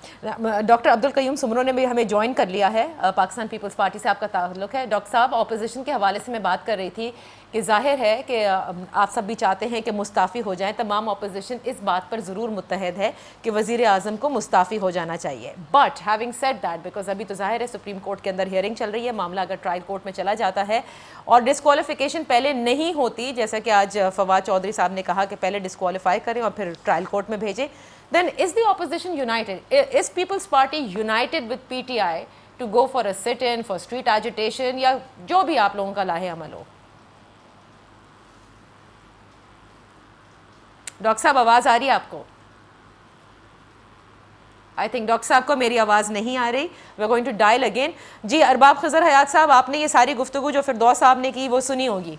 डॉक्टर अब्दुल कयूम सुमरो ने भी हमें ज्वाइन कर लिया है। पाकिस्तान पीपल्स पार्टी से आपका ताल्लुक है। डॉक्टर साहब, ऑपोजिशन के हवाले से मैं बात कर रही थी कि जाहिर है कि आप सब भी चाहते हैं कि मुस्ताफ़ी हो जाएं। तमाम ऑपोजिशन इस बात पर ज़रूर मुत्तहद है कि वज़ीर आज़म को मुस्ताफ़ी हो जाना चाहिए। But having said that, because अभी तो जाहिर है सुप्रीम कोर्ट के अंदर हियरिंग चल रही है, मामला अगर ट्रायल कोर्ट में चला जाता है और डिस्क्वालिफिकेशन पहले नहीं होती, जैसा कि आज फवाद चौधरी साहब ने कहा कि पहले डिस्क्वालीफाई करें और फिर ट्रायल कोर्ट में भेजें, then is the opposition united? Is People's Party united with PTI to go for a sit-in, for street agitation, या जो भी आप लोगों का लाहे अमल हो? डॉक्टर साहब, आवाज आ रही है आपको? आई थिंक डॉक्टर साहब को मेरी आवाज़ नहीं आ रही। We are going to dial again. जी, अरबाब खजर हयात साहब, आपने ये सारी गुफ्तगू जो फिरदौस साहब ने की वो सुनी होगी।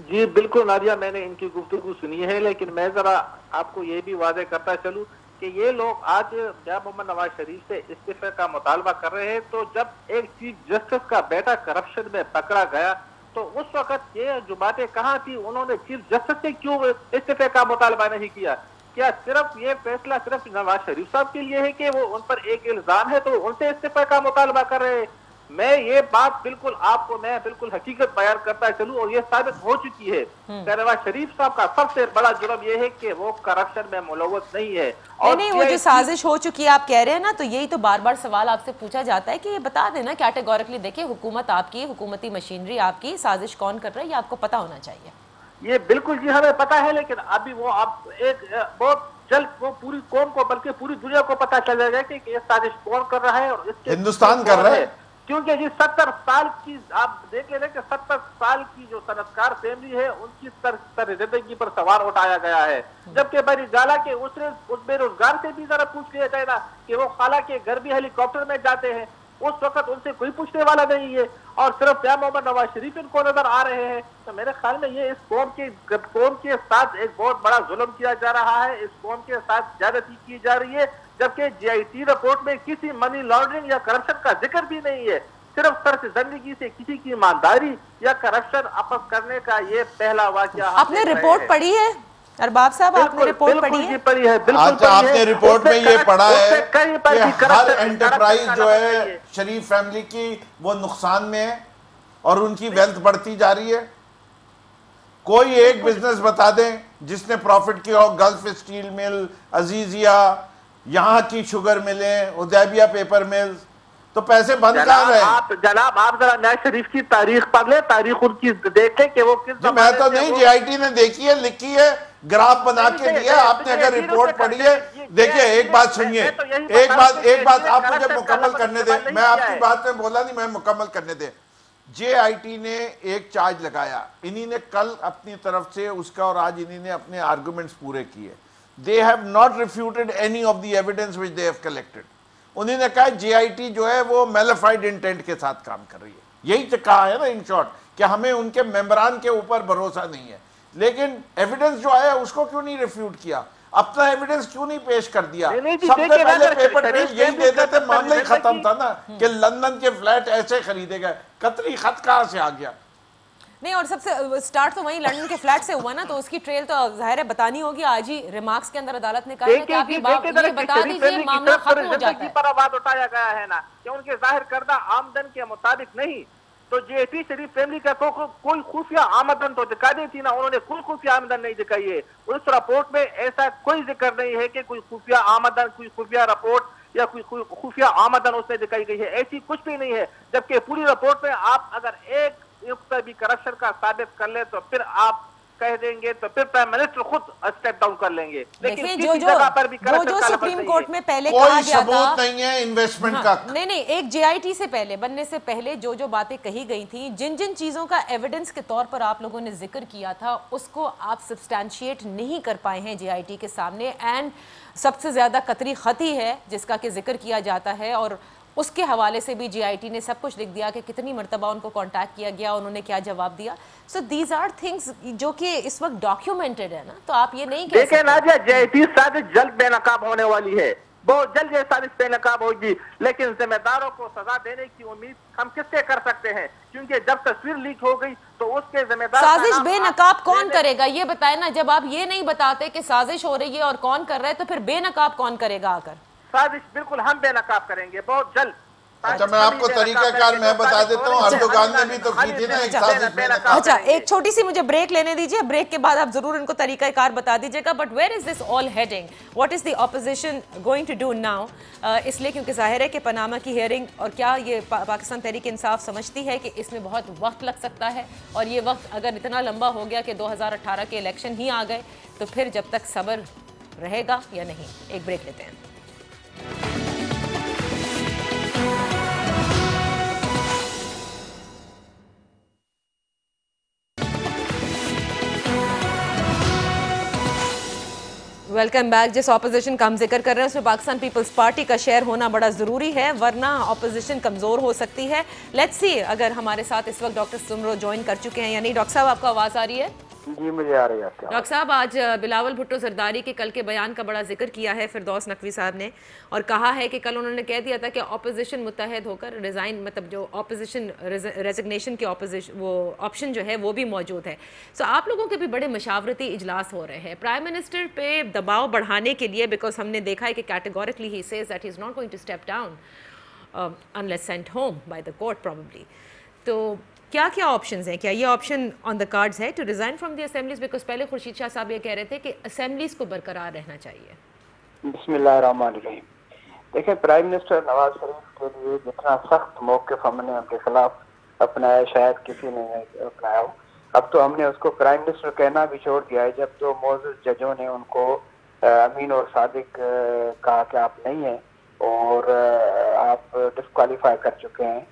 जी बिल्कुल नादिया, मैंने इनकी गुफ्तगू सुनी है, लेकिन मैं जरा आपको ये भी वादे करता चलूं कि ये लोग आज मियां मोहम्मद नवाज शरीफ से इस्तीफे का मुतालबा कर रहे हैं। तो जब एक चीफ जस्टिस का बेटा करप्शन में पकड़ा गया तो उस वक्त ये जो बातें कहाँ थी, उन्होंने चीफ जस्टिस से क्यों इस्तीफे का मुतालबा नहीं किया? क्या सिर्फ ये फैसला सिर्फ नवाज शरीफ साहब के लिए है कि वो उन पर एक इल्जाम है तो उनसे इस्तीफे का मुतालबा कर रहे हैं? मैं ये बात बिल्कुल आपको मैं बिल्कुल हकीकत बयान करता चलूं और ये साबित हो चुकी है कि नवाज शरीफ साहब का सबसे बड़ा जुर्म ये है कि वो करप्शन में मुलव्वस नहीं है। और नहीं, वो जो साजिश हो चुकी है आप कह रहे हैं ना, तो यही तो बार बार सवाल आपसे पूछा जाता है कि ये बता देना कैटेगोरिकली, देखिए हुकूमत आपकी, हुकूमती मशीनरी आपकी, साजिश कौन कर रहा है ये आपको पता होना चाहिए। ये बिल्कुल जी हमें पता है, लेकिन अभी वो आप एक बहुत जल्द वो पूरी कौम को बल्कि पूरी दुनिया को पता चल जाएगा कि ये साजिश कौन कर रहा है और इसके हिंदुस्तान कर रहा है। क्योंकि जिस 70 साल की आप देख लें कि 70 साल की जो सनतकार फैमिली है उनकी सर जिंदगी पर सवार उठाया गया है, जबकि बड़ी गाला के उस बेरोजगार से भी जरा पूछ लिया जाए ना कि वो खाला के घर भी हेलीकॉप्टर में जाते हैं, उस वक्त उनसे कोई पूछने वाला नहीं है और सिर्फ प्यार मोहम्मद नवाज शरीफ इनको नजर आ रहे हैं। तो मेरे ख्याल में ये इस कौम के साथ एक बहुत बड़ा जुल्म किया जा रहा है, इस कौम के साथ ज्यादती की जा रही है, जबकि जीआईटी रिपोर्ट में किसी मनी लॉन्ड्रिंग या करप्शन का जिक्र भी नहीं है। सिर्फ सर जिंदगी से किसी की ईमानदारी या करप्शन आपस करने का ये पहला वाकया। आपने रिपोर्ट पढ़ी है अरबाब साहब? आपने रिपोर्ट पढ़ी है? पढ़ी है, बिल्कुल। अच्छा, आपने रिपोर्ट में ये पढ़ा है कि हर एंटरप्राइज जो है शरीफ फैमिली की वो नुकसान में है और उनकी वेल्थ बढ़ती जा रही है? कोई एक बिजनेस बता दें जिसने प्रॉफिट किया हो, गल्फ स्टील मिल, अजीजिया, यहाँ की शुगर मिलें, उदैबिया पेपर मिल्स, तो पैसे बंद कर रहे हैं। जनाब आप जरा नवाज शरीफ की तारीख पढ़ ले, तारीख उनकी देखें कि वो किस। मैं तो नहीं, जीआईटी ने देखी है, लिखी है, ग्राफ बना के दिया। आपने अगर रिपोर्ट पढ़ी है, देखिए एक बात सुनिए, एक बात आप मुझे मुकम्मल करने दें, मैं आपकी बात में बोला नहीं, मैं मुकम्मल करने दें। जेआईटी ने एक चार्ज लगाया, इन्हीं ने कल अपनी तरफ से उसका और आज इन्हीं ने अपने आर्गुमेंट्स पूरे किए। They have not refuted any of the evidence which they have collected. उन्होंने कहा जेआईटी जो है वो मेलिफाइड इंटेंट के साथ काम कर रही है, यही तो कहा है ना इन शॉर्ट, कि हमें उनके मेंबरान के ऊपर भरोसा नहीं है। लेकिन एविडेंस जो आया उसको क्यों नहीं रिफ्यूट किया, अपना एविडेंस क्यों नहीं पेश कर दिया? सबसे पहले पेपर ट्रेल यही दे देते, मामला ही खत्म था ना कि लंदन के फ्लैट ऐसे खरीदे गए। कतरी खत कहां से आ गया? नहीं, और सबसे स्टार्ट तो वहीं लंदन के फ्लैट से हुआ ना, तो उसकी ट्रेल तो जाहिर है बतानी होगी। आज ही रिमार्क्स के अंदर अदालत ने कहा है कि आप ये बता दीजिए, मामला खत्म हो जाता है। पर आवाज उठाया गया है ना कि उनके जाहिर करदा आमदन के मुताबिक नहीं, तो जेपी शरीफ फैमिली का कोई खुफिया आमदन तो दिखा दी थी ना, उन्होंने कोई खुफिया आमदन नहीं दिखाई है। उस रिपोर्ट में ऐसा कोई जिक्र नहीं है कि कोई खुफिया आमदन, कोई खुफिया रिपोर्ट या कोई खुफिया आमदन उसमें दिखाई गई है, ऐसी कुछ भी नहीं है। जबकि पूरी रिपोर्ट में आप अगर एक भी करप्शन का साबित कर ले तो फिर आप कह देंगे, तो फिर प्राइम मिनिस्टर खुद स्टेप डाउन कर लेंगे। लेकिन जो सुप्रीम कोर्ट में पहले कोई कहा गया सबूत नहीं है इन्वेस्टमेंट का। नहीं, एक जेआईटी से पहले बनने से पहले जो बातें कही गई थी, जिन चीजों का एविडेंस के तौर पर आप लोगों ने जिक्र किया था, उसको आप सब्सटैंशिएट नहीं कर पाए हैं जेआईटी के सामने। एंड सबसे ज्यादा कतरी खत ही है जिसका कि जिक्र किया जाता है, और उसके हवाले से भी जीआईटी ने सब कुछ लिख दिया कि कितनी मरतबा उनको कांटेक्ट किया गया, उन्होंने क्या जवाब दिया। सो दीज आर थिंग्स जो कि इस वक्त डॉक्यूमेंटेड है ना, तो आप ये नहीं कह सकते। देखिए नाजिया, जेआईटी साजिश जल्द बेनकाब होने वाली है, बहुत जल्द ये साजिश बेनकाब होगी, लेकिन जिम्मेदारों को सजा देने की उम्मीद हम किससे कर सकते हैं? क्योंकि जब तस्वीर लीक हो गई तो उसके जिम्मेदार। साजिश बेनकाब कौन करेगा ये बताए ना। जब आप ये नहीं बताते कि साजिश हो रही है और कौन कर रहा है, तो फिर बेनकाब कौन करेगा आकर? साजिश बिल्कुल हम बेनकाब करेंगे बहुत जल्द। अच्छा, मैं आपको तरीकाकार मैं बता देता हूँ, अर्दोगान ने भी तो की थी ना एक साजिश बेनकाब। अच्छा, एक छोटी सी मुझे ब्रेक लेने दीजिए, ब्रेक के बाद आप जरूर इनको तरीकाकार बता दीजिएगा। But where is this all heading? What is the opposition going to do now? इसलिए क्योंकि जाहिर है कि पनामा की हियरिंग, और क्या ये पाकिस्तान तहरीक इंसाफ समझती है कि इसमें बहुत वक्त लग सकता है, और ये वक्त अगर इतना लंबा हो गया कि 2018 के इलेक्शन ही आ गए, तो फिर जब तक सब्र रहेगा या नहीं? एक ब्रेक लेते हैं। Welcome back. जिस ऑपोजिशन का हम जिक्र कर रहे हैं उसमें पाकिस्तान पीपल्स पार्टी का शेयर होना बड़ा ज़रूरी है, वरना ऑपोजिशन कमज़ोर हो सकती है। लेट्स सी अगर हमारे साथ इस वक्त डॉक्टर सुमरो ज्वाइन कर चुके हैं या नहीं। डॉक्टर साहब, आपको आवाज़ आ रही है? जी, मुझे आ रही है। डॉक्टर साहब, आज बिलावल भुट्टो जरदारी के कल के बयान का बड़ा जिक्र किया है फिरदौस नकवी साहब ने, और कहा है कि कल उन्होंने कह दिया था कि ऑपोजिशन मुत्तहद होकर रिज़ाइन, मतलब जो ऑपोजिशन रेजिग्नेशन के ऑपोजिशन वो ऑप्शन जो है वो भी मौजूद है। सो आप लोगों के भी बड़े मशावरती इजलास हो रहे हैं प्राइम मिनिस्टर पे दबाव बढ़ाने के लिए, बिकॉज हमने देखा है कि categorically he says that he is not going to step down unless sent home by the court probably. तो क्या क्या ऑप्शंस हैं? क्या ये ऑप्शन ऑन द कार्ड्स है to resign from the assemblies? Because पहले खुर्शीद शाह साहब ये कह रहे थे कि असेंबलीज को बरकरार रहना चाहिए। बिस्मिल्लाहिर्रहमानिर्रहीम। देखिए, प्राइम मिनिस्टर नवाज शरीफ के लिए जितना सख्त मौक़िफ़ हमने उनके खिलाफ अपनाया शायद किसी ने अपनाया हो। अब तो हमने उसको प्राइम मिनिस्टर कहना भी छोड़ दिया है, जब तो मौजूद जजों ने उनको अमीन और सादिक कहा कि आप नहीं हैं और आप डिस्क्वालीफाई कर चुके हैं।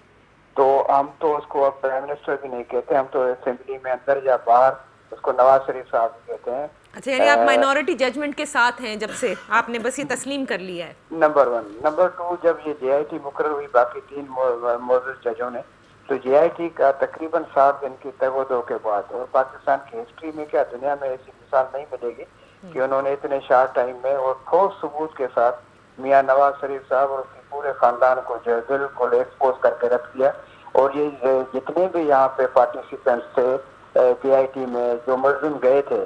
तो हम तो उसको अब प्राइम मिनिस्टर भी नहीं कहते, हम तो असेंबली में अंदर या बाहर उसको नवाज शरीफ साहब कहते हैं। अच्छा, यानी आप माइनॉरिटी जजमेंट के साथ हैं जब से, आपने बस ये तस्लीम कर लिया है। नंबर 1। नंबर 2, जब ये JIT मुकर्रर हुई बाकी 3 मौजूद जजों ने, तो JIT का तकरीबन 60 दिन की तगोदो के बाद, और पाकिस्तान की हिस्ट्री में क्या दुनिया में ऐसी मिसाल नहीं मिलेगी कि उन्होंने इतने शार्ट टाइम में और ठोस सबूत के साथ मियां नवाज शरीफ साहब और उसके पूरे खानदान को जो बिल्कुल एक्सपोज करके रख दिया। और ये जितने भी यहाँ पे पार्टिसिपेंट्स थे JIT में जो मुलजिम गए थे,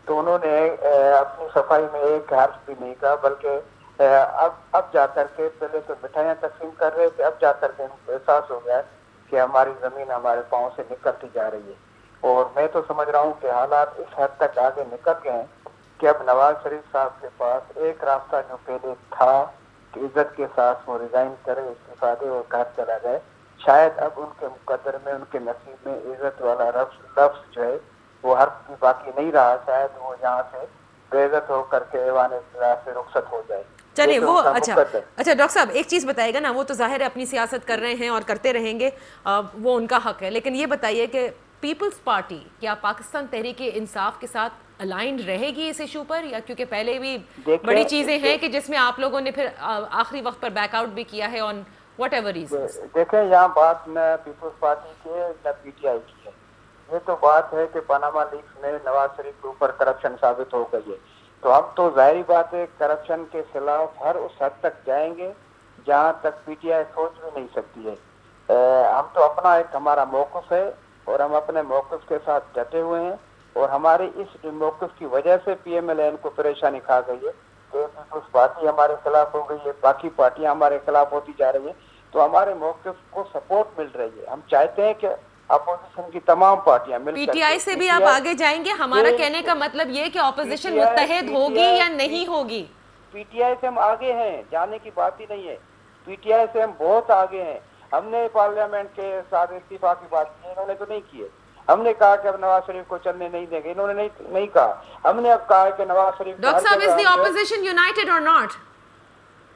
तो उन्होंने अपनी सफाई में एक हर्फ भी नहीं कहा, बल्कि अब जाकर के, पहले तो मिठाइयाँ तकसीम कर रहे थे, अब जाकर के उनको एहसास हो गया कि हमारी जमीन हमारे पाँव से निकलती जा रही है। और मैं तो समझ रहा हूँ कि हालात इस हद तक आगे निकल गए हैं कि अब नवाज शरीफ साहब के पास एक रास्ता जो पहले था कि इज्जत के साथ वो रिजाइन करे, इस्तीफा दे और घर चला जाए, शायद अब उनके मुकद्दर में, उनके नसीब में इज्जत वाला लफ्ज जो है वो हर भी बाकी नहीं रहा। शायद वो यहाँ से बेइज्जत होकर के ऐवान इज्तिमा से रुखसत हो जाए। चलिए वो अच्छा डॉक्टर साहब एक चीज़ बताइएगा ना, वो तो जाहिर है अपनी सियासत कर रहे हैं और करते रहेंगे, वो उनका हक है, लेकिन ये बताइए कि पीपल्स पार्टी क्या पाकिस्तान तहरीक इंसाफ के साथ अलाइंड रहेगी इस इशू पर, या क्योंकि पहले भी बड़ी चीज़ें हैं कि जिसमें आप लोगों ने फिर आखिरी वक्त पर बैकआउट भी किया है ऑन वट एवर रीजंस। देखें, यहाँ बात न पीपल्स पार्टी की है न PTI की है, ये तो बात है कि पनामा लीक्स में नवाज शरीफ के ऊपर करप्शन साबित हो गई है। तो हम तो जाहिर बात है करप्शन के खिलाफ हर उस हद तक जाएंगे जहाँ तक PTI सोच भी नहीं सकती है। हम तो अपना एक हमारा मौक़िफ़ है और हम अपने मौक़िफ़ के साथ डटे हुए हैं, और हमारे इस मौक़िफ़ की वजह से PMLN को परेशानी खा गई है। तो पीपल्स पार्टी हमारे खिलाफ हो गई है, बाकी पार्टियां हमारे खिलाफ होती जा रही है, तो हमारे मौक़िफ़ को सपोर्ट मिल रही है। हम चाहते हैं कि अपोजिशन की तमाम पार्टियां मिलकर PTI से भी आप आगे जाएंगे। हमारा कहने का मतलब ये कि ऑपोजिशन मुत्तहिद होगी या नहीं होगी। PTI से हम आगे हैं, जाने की बात ही नहीं है। PTI से हम बहुत आगे हैं। हमने पार्लियामेंट के साथ इस्तीफा की बात की, इन्होंने तो नहीं की है। हमने कहा कि अब नवाज शरीफ को चलने नहीं देंगे, इन्होंने नहीं कहा। हमने अब कहा कि नवाज शरीफ डॉक्टर साहब, इज द ऑपोजिशन यूनाइटेड और नॉट?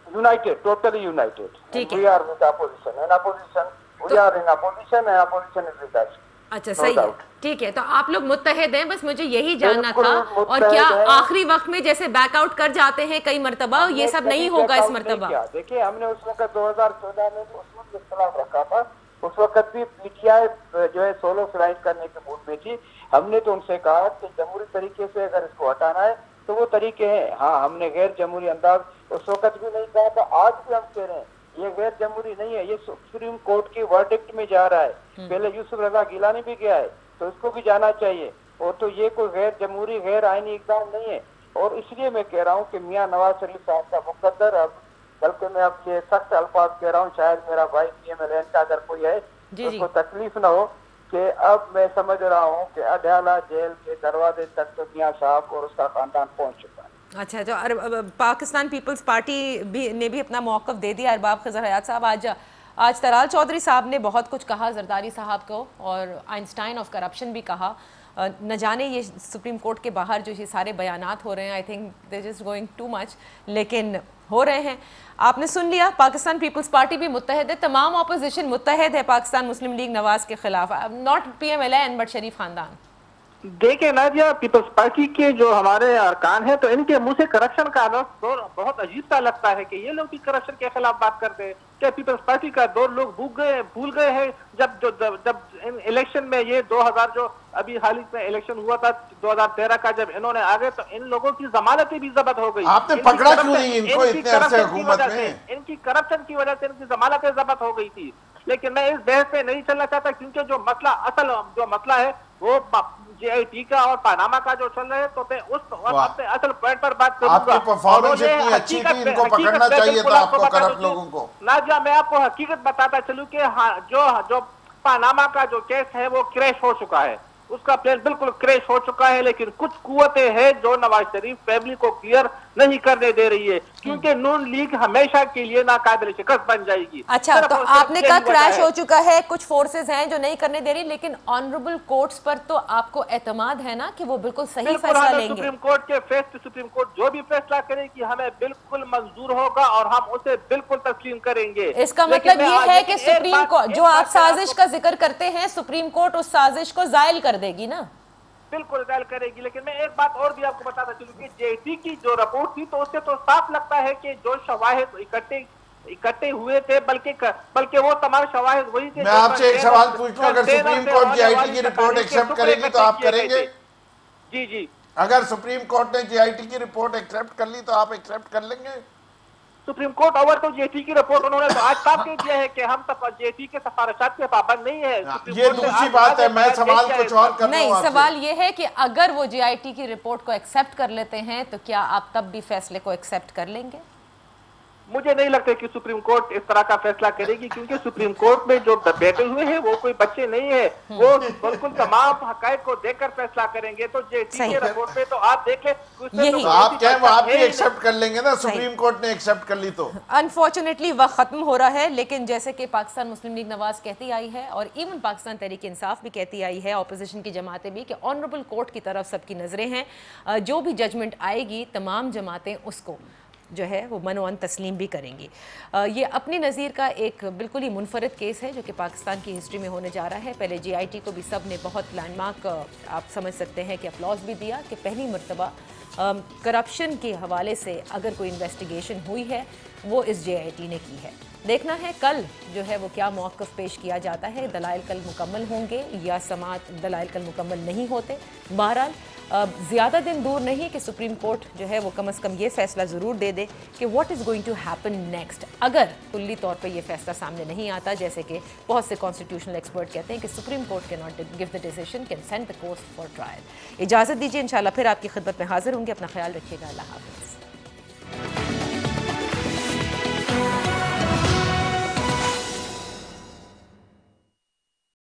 United, totally united. ठीक है, we are with opposition and opposition, we are in opposition and opposition is with us. अच्छा, सही है, ठीक है। तो आप लोग मुत्तहिद हैं, बस मुझे यही जानना था। और क्या आखिरी वक्त में जैसे बैकआउट कर जाते हैं कई मरतबा, ये सब नहीं होगा इस मरतबा? देखिए, हमने उस वक्त 2014 में उस वक्त इख्तिलाफ रखा था, उस वक्त भी PTI जो है सोलो फ्लाइट करने के मूड में थी। हमने तो उनसे कहा कि जमहूरी तरीके से अगर इसको हटाना है तो वो तरीके हैं। हाँ, हमने गैर जमहूरी अंदाज उस वक्त भी नहीं कहा था, आज भी हम कह रहे हैं ये गैर जमहूरी नहीं है, ये सुप्रीम कोर्ट की वर्डिक्ट में जा रहा है। पहले यूसुफ रजा गिलानी भी गया है, तो इसको भी जाना चाहिए। और तो ये कोई गैर जमहूरी गैर आईनी इक़दाम नहीं है। और इसलिए मैं कह रहा हूँ कि मियां नवाज शरीफ साहब का मुकद्दर, अब बल्कि मैं अब ये सख्त अल्फाज कह रहा हूँ, शायद मेरा भाई PMLN का अगर कोई है तो उसको तकलीफ ना हो, कि अब मैं समझ रहा हूँ कि अडयाला जेल के दरवाजे तक तो मियां साहब और उसका खानदान पहुँच चुका है। अच्छा, तो पाकिस्तान पीपल्स पार्टी ने भी अपना मौक़िफ़ दे दिया। अरबाब खज़र हयात साहब, आज तराल चौधरी साहब ने बहुत कुछ कहा जरदारी साहब को, और आइंस्टाइन ऑफ करप्शन भी कहा। न जाने ये सुप्रीम कोर्ट के बाहर जो ये सारे बयानात हो रहे हैं, I think they just going too much, लेकिन हो रहे हैं। आपने सुन लिया, पाकिस्तान पीपल्स पार्टी भी मुत्तहिद है, तमाम अपोजिशन मुत्तहिद है पाकिस्तान मुस्लिम लीग नवाज के खिलाफ, नॉट PMLN बट शरीफ खानदान। देखिए नादिया, पीपल्स पार्टी के जो हमारे अरकान हैं, तो इनके मुंह से करप्शन का लफ्ज़ बहुत अजीब सा लगता है कि ये लोग भी करप्शन के खिलाफ बात करते हैं। क्या पीपल्स पार्टी का दौर लोग भूल गए हैं? जब इलेक्शन में ये 2000 जो अभी हाल ही में इलेक्शन हुआ था 2013 का, जब इन्होंने आगे तो इन लोगों की जमानतें भी जब्त हो गई। आपने पकड़ा क्यों नहीं इनको इतने अरसे हुकूमत में? इनकी करप्शन की वजह से इनकी जमानतें जब्त हो गई थी। लेकिन मैं इस बहस पे नहीं चलना चाहता, क्योंकि जो मसला है वो JIT का और पनामा का जो चल रहा है, तो मैं उस अपने असल पॉइंट पर बात करूंगा। आपकी परफॉर्मेंस इतनी अच्छी थी, इनको पकड़ना चाहिए था आपको, करप्ट लोगों को। नादिया, मैं आपको हकीकत बताता चलूं कि हाँ, जो पनामा का जो केस है वो क्रैश हो चुका है, उसका प्लेन बिल्कुल क्रैश हो चुका है। लेकिन कुछ कुव्वतें हैं जो नवाज शरीफ फैमिली को क्लियर नहीं करने दे रही है, क्योंकि नून लीग हमेशा के लिए नाकाबिल शिकस्त बन जाएगी। अच्छा, तो आपने कहा क्रैश हो चुका है, कुछ फोर्सेस हैं जो नहीं करने दे रही, लेकिन ऑनरेबल कोर्ट्स पर तो आपको एतमाद है ना कि वो बिल्कुल सही फैसला लेंगे? सुप्रीम कोर्ट के सुप्रीम कोर्ट जो भी फैसला करेगी हमें बिल्कुल मंजूर होगा और हम उसे बिल्कुल तस्लीम करेंगे। इसका मतलब ये है कि सुप्रीम कोर्ट, जो आप साजिश का जिक्र करते हैं, सुप्रीम कोर्ट उस साजिश को जायल कर देगी ना? बिल्कुल जायल करेगी। लेकिन मैं एक बात और भी आपको बताता चलूं कि जेटी की जो रिपोर्ट थी तो उससे तो साफ लगता है कि जो शवाहिद इकट्ठे हुए थे, बल्कि वो तमाम शवाहिद वही थे। मैं आपसे एक सवाल पूछता हूं, अगर सुप्रीम कोर्ट जेआईटी की रिपोर्ट एक्सेप्ट करेगी तो आप करेंगे? जी जी, अगर सुप्रीम कोर्ट ने जेआईटी की रिपोर्ट एक्सेप्ट कर ली तो आप एक्सेप्ट कर लेंगे? सुप्रीम कोर्ट ओवर तो जेटी की रिपोर्ट उन्होंने तो आज साफ कह दिया है कि हम जेटी के सिफारिशात के पाबंद नहीं है। ये दूसरी बात है, मैं सवाल कुछ और कर रहा हूं आपसे। सवाल ये है कि अगर वो जेआईटी की रिपोर्ट को एक्सेप्ट कर लेते हैं तो क्या आप तब भी फैसले को एक्सेप्ट कर लेंगे? मुझे नहीं लगता कि सुप्रीम कोर्ट इस तरह का फैसला करेगी, क्योंकि सुप्रीम कोर्ट में जो बैठे हुए हैं वो कोई बच्चे नहीं है, वो बिल्कुल तमाम हकायक को देखकर फैसला करेंगे। तो जेटी के रिपोर्ट में तो आप देखें, तो आप क्या आप भी एक्सेप्ट कर लेंगे ना? सुप्रीम कोर्ट ने एक्सेप्ट कर ली तो अनफॉर्चुनेटली वक्त खत्म हो रहा है, लेकिन जैसे कि पाकिस्तान मुस्लिम लीग नवाज कहती आई है और इवन पाकिस्तान तहरीक इंसाफ भी कहती आई है, ऑपोजिशन की जमातें भी, कि ऑनरेबल कोर्ट की तरफ सबकी नजरें हैं। जो भी जजमेंट आएगी तमाम जमातें उसको जो है वो मनोअन तस्लीम भी करेंगी। ये अपनी नज़ीर का एक बिल्कुल ही मुनफरद केस है जो कि पाकिस्तान की हिस्ट्री में होने जा रहा है। पहले जेआईटी को भी सब ने बहुत लैंडमार्क आप समझ सकते हैं कि अपलॉज भी दिया कि पहली मरतबा करप्शन के हवाले से अगर कोई इन्वेस्टिगेशन हुई है वो इस जेआईटी ने की है। देखना है कल जो है वो क्या मौक़िफ़ पेश किया जाता है, दलाइल कल मुकम्मल होंगे या समात दलाइल कल मुकम्मल नहीं होते। बहरहाल ज़्यादा दिन दूर नहीं कि सुप्रीम कोर्ट जो है वो कम अज़ कम ये फैसला ज़रूर दे दे कि what is going to happen next. अगर कुल्ली तौर पे ये फैसला सामने नहीं आता, जैसे कि बहुत से कॉन्स्टिट्यूशनल एक्सपर्ट कहते हैं कि supreme court can not give the decision, can send the court for trial. इजाज़त दीजिए, इंशाल्लाह फिर आपकी खिदमत में हाजिर होंगे। अपना ख्याल रखिएगा। अल्लाह हाफ़िज़।